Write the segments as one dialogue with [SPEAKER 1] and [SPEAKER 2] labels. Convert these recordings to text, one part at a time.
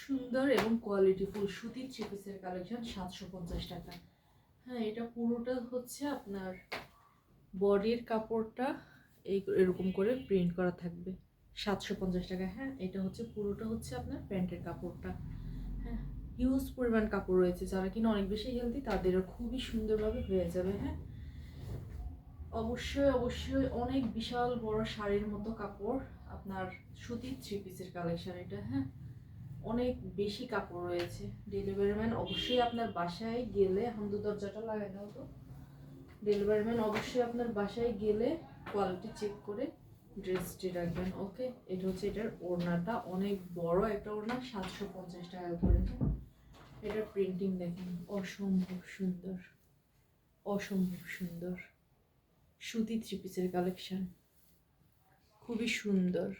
[SPEAKER 1] সুন্দর এবং কোয়ালিটিফুল সুতির থ্রি পিসের কালেকশন 750 টাকা। হ্যাঁ, এটা পুরোটা হচ্ছে আপনার বডির কাপড়টা এরকম করে প্রিন্ট করা থাকবে 750 টাকা। হ্যাঁ, এটা হচ্ছে পুরোটা হচ্ছে আপনার প্যান্টের কাপড়টা। হ্যাঁ, হিউজ পরিমাণ কাপড় রয়েছে, যারা কিনা অনেক বেশি হেলদি তাদেরও খুবই সুন্দরভাবে হয়ে যাবে। হ্যাঁ, অবশ্যই অবশ্যই অনেক বিশাল বড় শাড়ির মতো কাপড় আপনার সুতির থ্রি পিসের কালেকশন এটা। হ্যাঁ, অনেক বেশি কাপড় রয়েছে। ডেলিভারি ম্যান অবশ্যই আপনার বাসায় গেলে, হামদু দরজাটা লাগাই দাও তো, ডেলিভারি ম্যান অবশ্যই আপনার বাসায় গেলে কোয়ালিটি চেক করে ড্রেসটি রাখবেন। ওকে, এটা হচ্ছে এটার ওড়নাটা, অনেক বড় একটা ওড়না, 750 টাকা করে। এটার প্রিন্টিং দেখেন, অসম্ভব সুন্দর, অসম্ভব সুন্দর সুতি থ্রি পিসের কালেকশন, খুবই সুন্দর,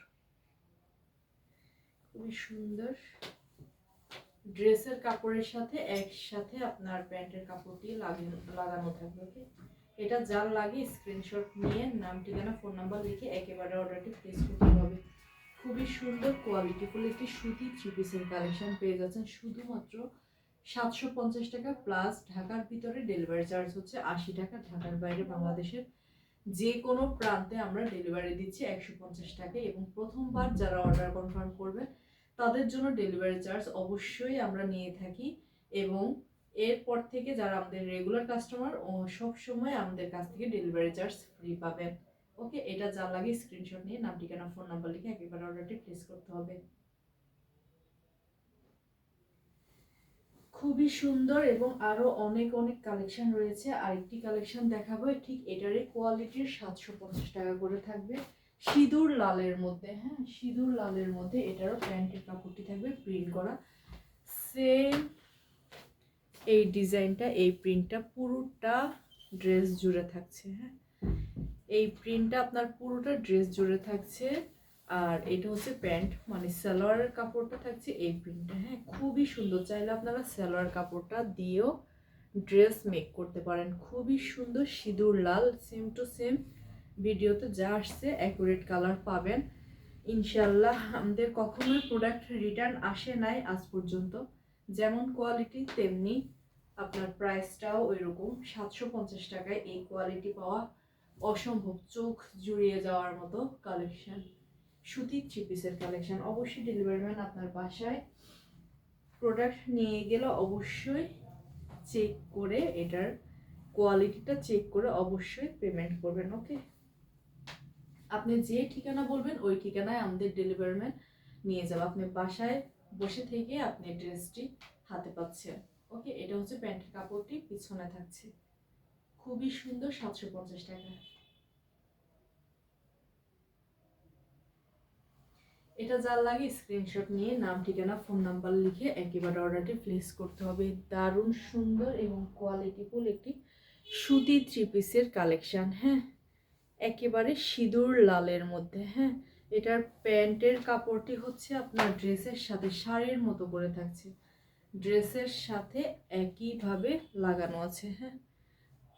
[SPEAKER 1] খুবই সুন্দর। ড্রেসের কাপড়ের সাথে একসাথে আপনার প্যান্টের কাপড়টি লাগানো থাকবে। ওকে, এটা যার লাগে স্ক্রিনশট নিয়ে নাম, ঠিকানা, ফোন নাম্বার লিখে একেবারে অর্ডারটি প্লেস করতে হবে। খুবই সুন্দর কোয়ালিটিফুল একটি সুতি থ্রি পিসের কালেকশন পেয়ে যাচ্ছেন শুধুমাত্র 750 টাকা, প্লাস ঢাকার ভিতরে ডেলিভারি চার্জ হচ্ছে 80 টাকা। ঢাকার বাইরে বাংলাদেশের যে কোনো প্রান্তে আমরা ডেলিভারি দিচ্ছি 150 টাকা। এবং প্রথমবার যারা অর্ডার কনফার্ম করবে তাদের জন্য ডেলিভারি চার্জ অবশ্যই আমরা নিয়ে থাকি। এবং এরপর থেকে যারা আমাদের রেগুলার কাস্টমার, সব সময় আমাদের কাছ থেকে ডেলিভারি চার্জ ফ্রি পাবেন। ওকে, এটা যা লাগে স্ক্রিনশট নিয়ে নাম, ঠিকানা, ফোন নাম্বার লিখে একেবারে অর্ডারটি প্লেস করতে হবে। খুবই সুন্দর এবং আরো অনেক অনেক কালেকশন রয়েছে। আরেকটি কালেকশন দেখাবো, ঠিক এটারই কোয়ালিটির 750 টাকা করে থাকবে, সিঁদুর লালের মধ্যে। হ্যাঁ, সিঁদুর লালের মধ্যে এটারও প্যান্টের কাপড়টি থাকবে প্রিন্ট করা সেম। এই ডিজাইনটা, এই প্রিন্টটা পুরোটা ড্রেস জুড়ে থাকছে। হ্যাঁ, এই প্রিন্টটা আপনার পুরোটা ড্রেস জুড়ে থাকছে। আর এটা হচ্ছে প্যান্ট, মানে সালোয়ারের কাপড়টা থাকছে এই প্রিন্টটা। হ্যাঁ, খুবই সুন্দর, চাইলে আপনারা সালোয়ার কাপড়টা দিয়েও ড্রেস মেক করতে পারেন। খুবই সুন্দর সিঁদুর লাল, সেম টু সেম ভিডিওতে যা আসছে অ্যাকুরেট কালার পাবেন ইনশাল্লাহ। আমাদের কখনোই প্রোডাক্ট রিটার্ন আসে নাই আজ পর্যন্ত। যেমন কোয়ালিটি তেমনি আপনার প্রাইসটাও ওই রকম। 750 টাকায় এই কোয়ালিটি পাওয়া অসম্ভব, চোখ জুড়িয়ে যাওয়ার মতো কালেকশন, সুতির থ্রি পিসের কালেকশন। অবশ্যই ডেলিভারি ম্যান আপনার বাসায় প্রোডাক্ট নিয়ে গেলে অবশ্যই চেক করে, এটার কোয়ালিটিটা চেক করে অবশ্যই পেমেন্ট করবেন। ওকে, আপনি যে ঠিকানা বলবেন ওই ঠিকানায় আমাদের ডেলিভারি ম্যান নিয়ে যাবে, আপনি বাসায় বসে থেকে আপনি ড্রেসটি হাতে পাচ্ছেন। ওকে, এটা হচ্ছে প্যান্টের কাপড়টি পিছনে থাকছে, খুবই সুন্দর, 750 টাকা। এটা যার লাগে স্ক্রিনশট নিয়ে নাম, ঠিকানা, ফোন নাম্বার লিখে একেবারে অর্ডারটি প্লেস করতে হবে। দারুণ সুন্দর এবং কোয়ালিটিফুল একটি সুতি থ্রি পিসের কালেকশন। হ্যাঁ, একেবারে সিঁদুর লালের মধ্যে। হ্যাঁ, এটার প্যান্টের কাপড়টি হচ্ছে আপনার ড্রেসের সাথে শাড়ির মতো করে থাকছে, ড্রেসের সাথে একইভাবে লাগানো আছে। হ্যাঁ,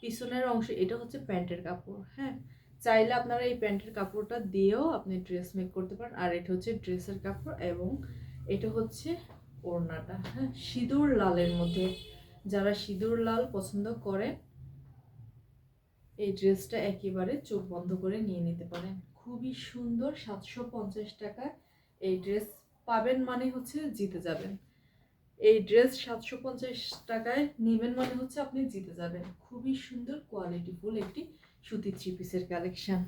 [SPEAKER 1] পিছনের অংশ এটা হচ্ছে প্যান্টের কাপড়। হ্যাঁ, চাইলে আপনারা এই প্যান্টের কাপড়টা দিয়েও আপনি ড্রেস মেক করতে পারেন। আর এটা হচ্ছে ড্রেসের কাপড় এবং এটা হচ্ছে ওড়নাটা। হ্যাঁ, সিঁদুর লালের মধ্যে যারা সিঁদুর লাল পছন্দ করে এই ড্রেসটা একেবারে চোখ বন্ধ করে নিয়ে নিতে পারেন। খুবই সুন্দর, 750 টাকায় এই ড্রেস পাবেন মানে হচ্ছে জিতে যাবেন। এই ড্রেস 750 টাকায় নেবেন মানে হচ্ছে আপনি জিতে যাবেন। খুবই সুন্দর কোয়ালিটিফুল একটি সুতি থ্রি পিসের কালেকশন।